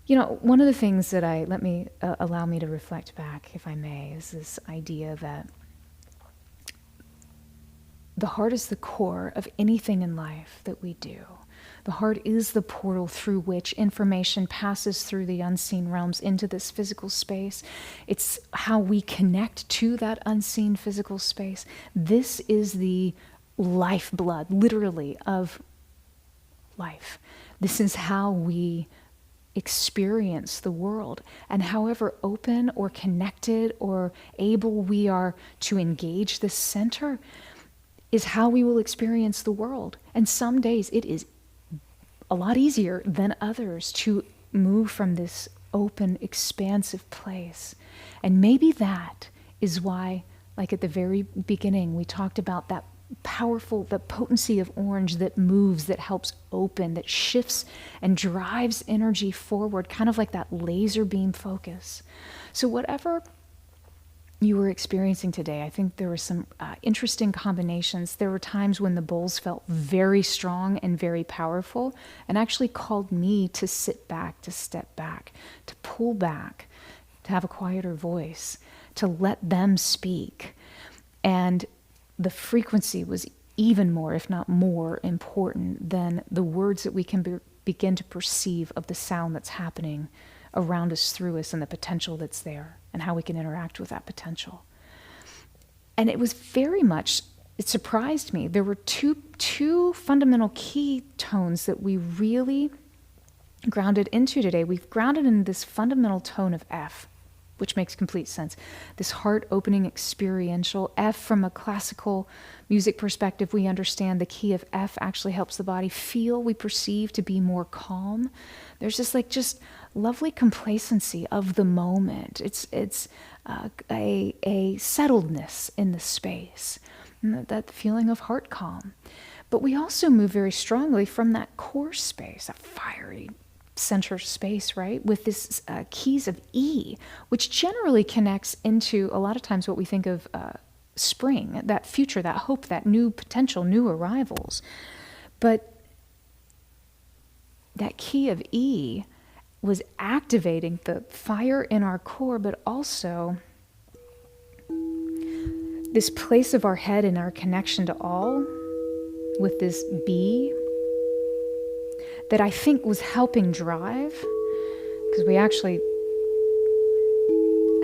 one of the things that allow me to reflect back, if I may, is this idea that the heart is the core of anything in life that we do. The heart is the portal through which information passes through the unseen realms into this physical space. It's how we connect to that unseen physical space. This is the lifeblood, literally, of life. This is how we experience the world. And however open or connected or able we are to engage this center is how we will experience the world. And some days it is a lot easier than others to move from this open, expansive place. And maybe that is why, like at the very beginning, we talked about that powerful, the potency of orange that moves, that helps open, that shifts and drives energy forward, kind of like that laser beam focus. So whatever you were experiencing today, I think there were some interesting combinations. There were times when the bowls felt very strong and very powerful and actually called me to sit back, to step back, to pull back, to have a quieter voice, to let them speak. And the frequency was even more, if not more, important than the words that we can begin to perceive of the sound that's happening around us, through us, and the potential that's there, and how we can interact with that potential. And it was very much, it surprised me. There were two fundamental key tones that we really grounded into today. We've grounded in this fundamental tone of F, which makes complete sense. This heart-opening experiential F. From a classical music perspective, we understand the key of F actually helps the body feel, we perceive to be more calm. There's this just lovely complacency of the moment. It's a settledness in the space, that feeling of heart calm. But we also move very strongly from that core space, that fiery center space, right? With this keys of E, which generally connects into a lot of times what we think of spring, that future, that hope, that new potential, new arrivals. But that key of E was activating the fire in our core, but also this place of our head and our connection to all with this B that I think was helping drive, because we actually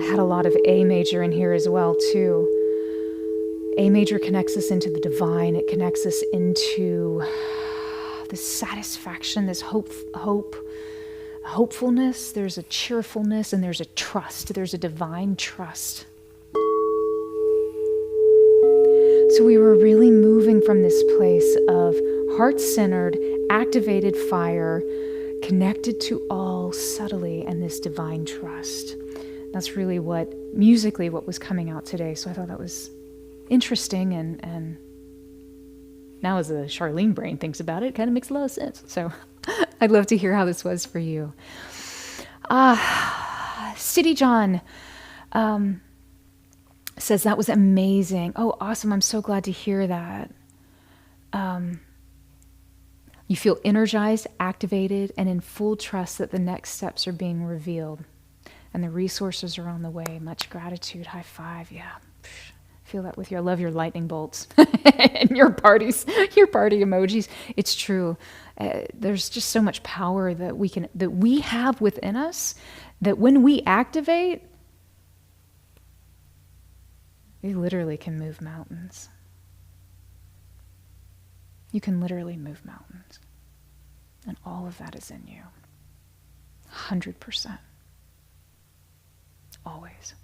had a lot of A major in here as well too. A major connects us into the divine. It connects us into this satisfaction, this hopefulness. There's a cheerfulness, and there's a trust. There's a divine trust. So we were really moving from this place of heart-centered, activated fire, connected to all subtly, and this divine trust. That's really musically what was coming out today. So I thought that was interesting, and now as the Charleene brain thinks about it, it kind of makes a lot of sense. So I'd love to hear how this was for you. City John says that was amazing. Oh, awesome. I'm so glad to hear that. You feel energized, activated, and in full trust that the next steps are being revealed and the resources are on the way. Much gratitude. High five. Yeah. Feel that with you. I love your lightning bolts and your party emojis. It's true. There's just so much power that we have within us, that when we activate, we literally can move mountains. You can literally move mountains. And all of that is in you. 100%. Always.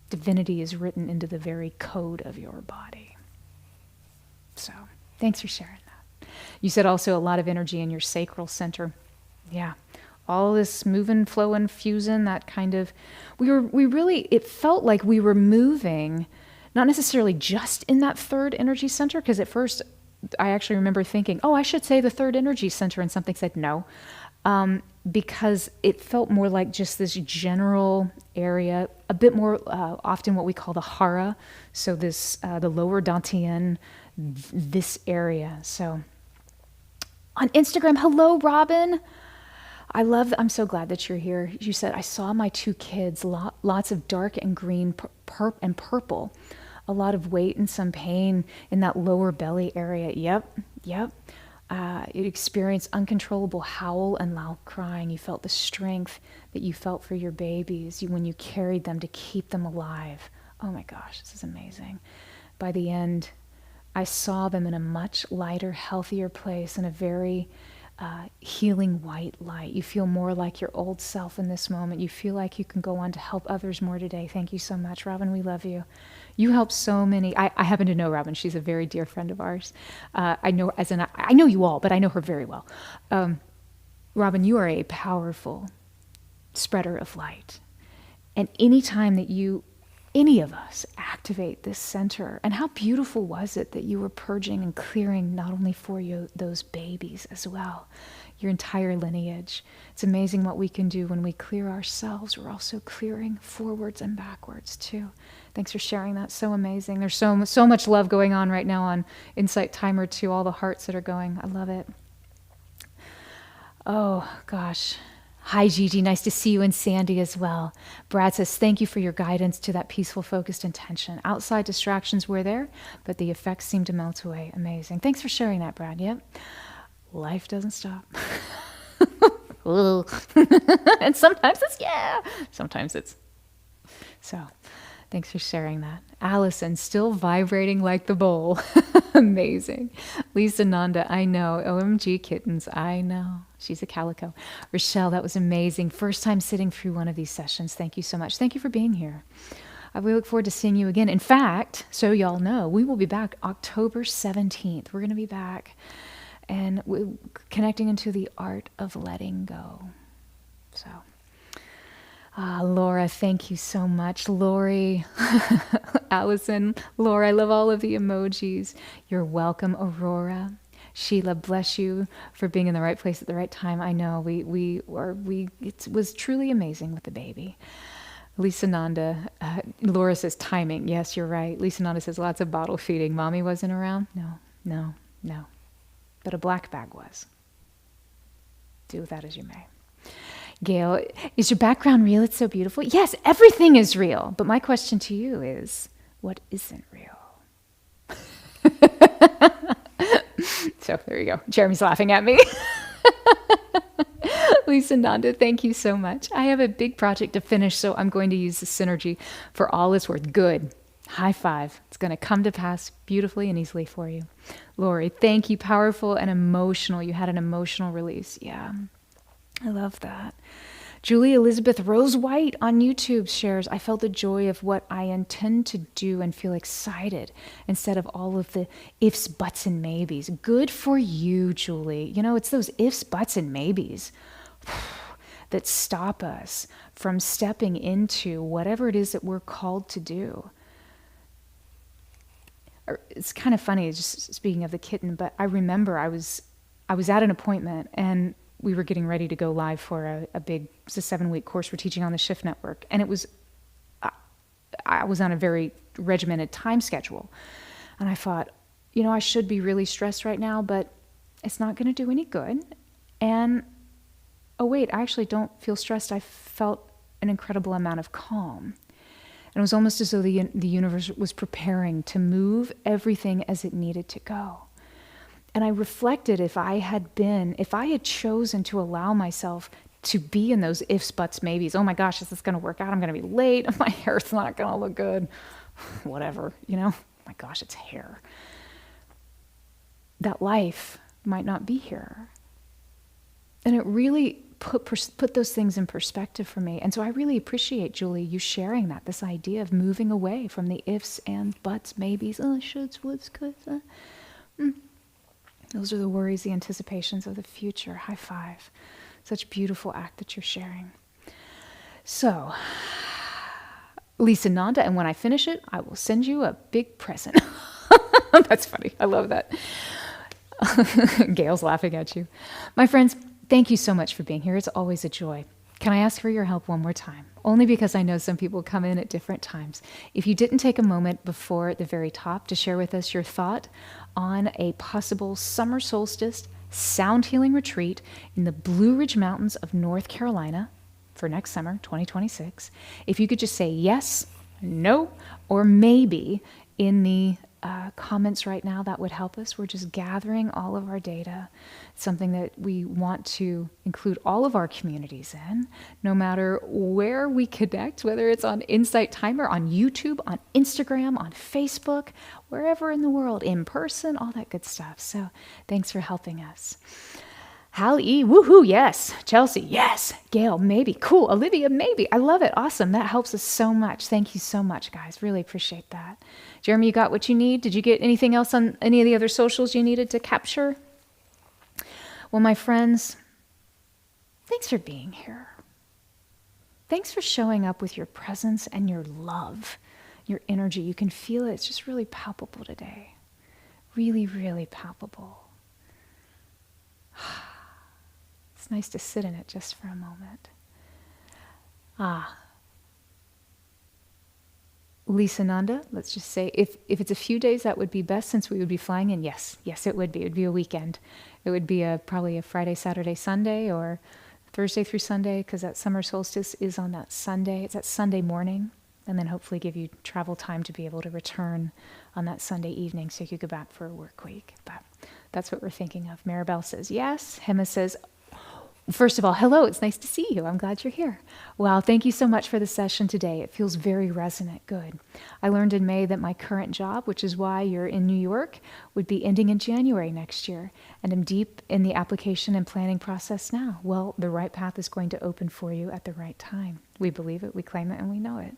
Divinity is written into the very code of your body. So, thanks for sharing that. You said also a lot of energy in your sacral center. Yeah. All this moving, flowing, fusing, that kind of, it felt like we were moving, not necessarily just in that third energy center, because at first I actually remember thinking, oh, I should say the third energy center, and something said no, because it felt more like just this general area, a bit more often what we call the hara, so this, the lower dantian, this area. So on Instagram, hello, Robin. I'm so glad that you're here. You said, I saw my 2 kids, lots of dark and green and purple, a lot of weight and some pain in that lower belly area. Yep. You experienced uncontrollable howl and loud crying. You felt the strength that you felt for your babies when you carried them to keep them alive. Oh my gosh, this is amazing. By the end, I saw them in a much lighter, healthier place, in a very healing white light. You feel more like your old self in this moment. You feel like you can go on to help others more today. Thank you so much, Robin. We love you. You help so many. I happen to know Robin. She's a very dear friend of ours. I know you all, but I know her very well. Robin, you are a powerful spreader of light. And anytime that any of us activate this center, and how beautiful was it that you were purging and clearing not only for you, those babies as well, your entire lineage. It's amazing what we can do when we clear ourselves. We're also clearing forwards and backwards too. Thanks for sharing that. So amazing. There's so much love going on right now on Insight Timer too, all the hearts that are going. I love it. Oh gosh. Hi, Gigi. Nice to see you, and Sandy as well. Brad says, thank you for your guidance to that peaceful, focused intention. Outside distractions were there, but the effects seemed to melt away. Amazing. Thanks for sharing that, Brad. Yep. Life doesn't stop. And sometimes it's. So, thanks for sharing that. Allison, still vibrating like the bowl. Amazing. Lisa Nanda, I know. OMG kittens, I know. She's a calico. Rochelle, that was amazing. First time sitting through one of these sessions. Thank you so much. Thank you for being here. We look forward to seeing you again. In fact, so y'all know, we will be back October 17th. We're going to be back and we're connecting into the art of letting go. So, Laura, thank you so much. Lori, Allison, Laura, I love all of the emojis. You're welcome, Aurora. Sheila, bless you for being in the right place at the right time. I know it was truly amazing with the baby. Lisa Nanda, Laura says timing. Yes, you're right. Lisa Nanda says lots of bottle feeding. Mommy wasn't around? No. But a black bag was. Do with that as you may. Gail, is your background real? It's so beautiful. Yes, everything is real. But my question to you is, what isn't real? So there you go. Jeremy's laughing at me. Lisa Nanda, thank you so much. I have a big project to finish, so I'm going to use the synergy for all it's worth. Good. High five. It's going to come to pass beautifully and easily for you. Lori, thank you. Powerful and emotional. You had an emotional release. Yeah, I love that. Julie Elizabeth Rose White on YouTube shares, I felt the joy of what I intend to do and feel excited instead of all of the ifs, buts, and maybes. Good for you, Julie. You know, it's those ifs, buts, and maybes that stop us from stepping into whatever it is that we're called to do. It's kind of funny, just speaking of the kitten, but I remember I was at an appointment and we were getting ready to go live for it's a 7-week course we're teaching on the Shift Network. And I was on a very regimented time schedule. And I thought, I should be really stressed right now, but it's not going to do any good. And, oh wait, I actually don't feel stressed. I felt an incredible amount of calm. And it was almost as though the universe was preparing to move everything as it needed to go. And I reflected, if I had chosen to allow myself to be in those ifs, buts, maybes, oh my gosh, is this going to work out? I'm going to be late. My hair's not going to look good. Whatever, my gosh, it's hair. That life might not be here. And it really put those things in perspective for me. And so I really appreciate, Julie, you sharing that, this idea of moving away from the ifs and buts, maybes, shoulds, woulds, coulds. Those are the worries, the anticipations of the future. High five. Such a beautiful act that you're sharing. So, Lisa Nanda, and when I finish it, I will send you a big present. That's funny. I love that. Gail's laughing at you. My friends, thank you so much for being here. It's always a joy. Can I ask for your help one more time? Only because I know some people come in at different times. If you didn't take a moment before at the very top to share with us your thought on a possible summer solstice sound healing retreat in the Blue Ridge Mountains of North Carolina for next summer, 2026, if you could just say yes, no, or maybe in the comments right now, that would help us. We're just gathering all of our data. It's something that we want to include all of our communities in, no matter where we connect, whether it's on Insight Timer, on YouTube, on Instagram, on Facebook, wherever in the world, in person, all that good stuff. So thanks for helping us. Hal E, woohoo, yes. Chelsea, yes. Gail, maybe. Cool. Olivia, maybe. I love it. Awesome. That helps us so much. Thank you so much, guys. Really appreciate that. Jeremy, you got what you need? Did you get anything else on any of the other socials you needed to capture? Well, my friends, thanks for being here. Thanks for showing up with your presence and your love, your energy. You can feel it. It's just really palpable today. Really, really palpable. It's nice to sit in it just for a moment. Lisa Nanda, let's just say, if it's a few days, that would be best since we would be flying in. Yes, it would be. It would be a weekend. It would be probably a Friday, Saturday, Sunday, or Thursday through Sunday, because that summer solstice is on that Sunday. It's that Sunday morning, and then hopefully give you travel time to be able to return on that Sunday evening so you could go back for a work week. But that's what we're thinking of. Maribel says yes. Hema says, first of all, hello, it's nice to see you. I'm glad you're here. Wow, thank you so much for the session today. It feels very resonant. Good. I learned in May that my current job, which is why you're in New York, would be ending in January next year, and I'm deep in the application and planning process now. Well, the right path is going to open for you at the right time. We believe it, we claim it, and we know it.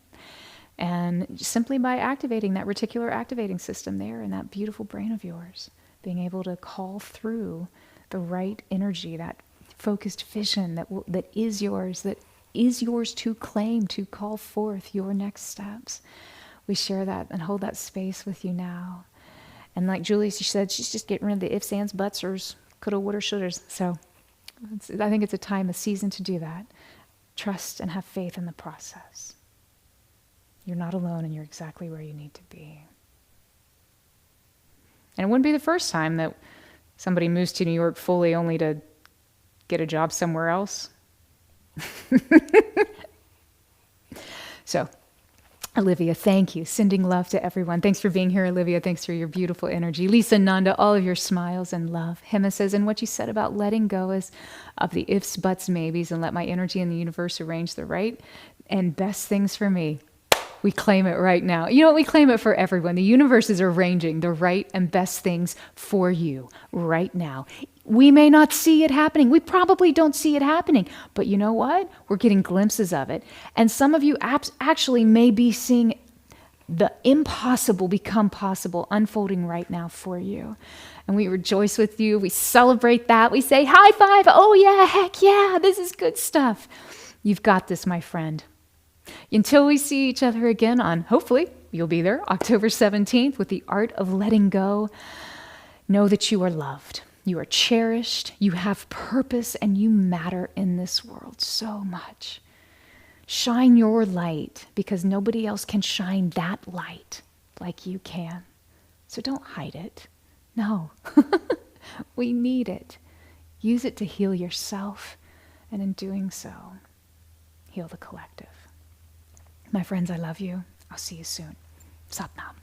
And simply by activating that reticular activating system there in that beautiful brain of yours, being able to call through the right energy, that focused vision that is yours to claim, to call forth your next steps. We share that and hold that space with you now. And like Julie, she said, she's just getting rid of the ifs, ands, buts, ors, coulda, woulda, shouldas. So I think it's a time, a season to do that. Trust and have faith in the process. You're not alone, and you're exactly where you need to be. And it wouldn't be the first time that somebody moves to New York fully only to get a job somewhere else. So, Olivia, thank you. Sending love to everyone. Thanks for being here, Olivia. Thanks for your beautiful energy. Lisa Nanda, all of your smiles and love. Hema says, and what you said about letting go of the ifs, buts, maybes, and let my energy in the universe arrange the right and best things for me. We claim it right now. You know what? We claim it for everyone. The universe is arranging the right and best things for you right now. We may not see it happening. We probably don't see it happening. But you know what? We're getting glimpses of it. And some of you actually may be seeing the impossible become possible unfolding right now for you. And we rejoice with you. We celebrate that. We say, high five. Oh yeah, heck yeah. This is good stuff. You've got this, my friend. Until we see each other again on, hopefully, you'll be there, October 17th with the Art of Letting Go. Know that you are loved. You are cherished. You have purpose, and you matter in this world so much. Shine your light, because nobody else can shine that light like you can. So don't hide it. No. We need it. Use it to heal yourself, and in doing so, heal the collective. My friends, I love you. I'll see you soon. Sat Nam.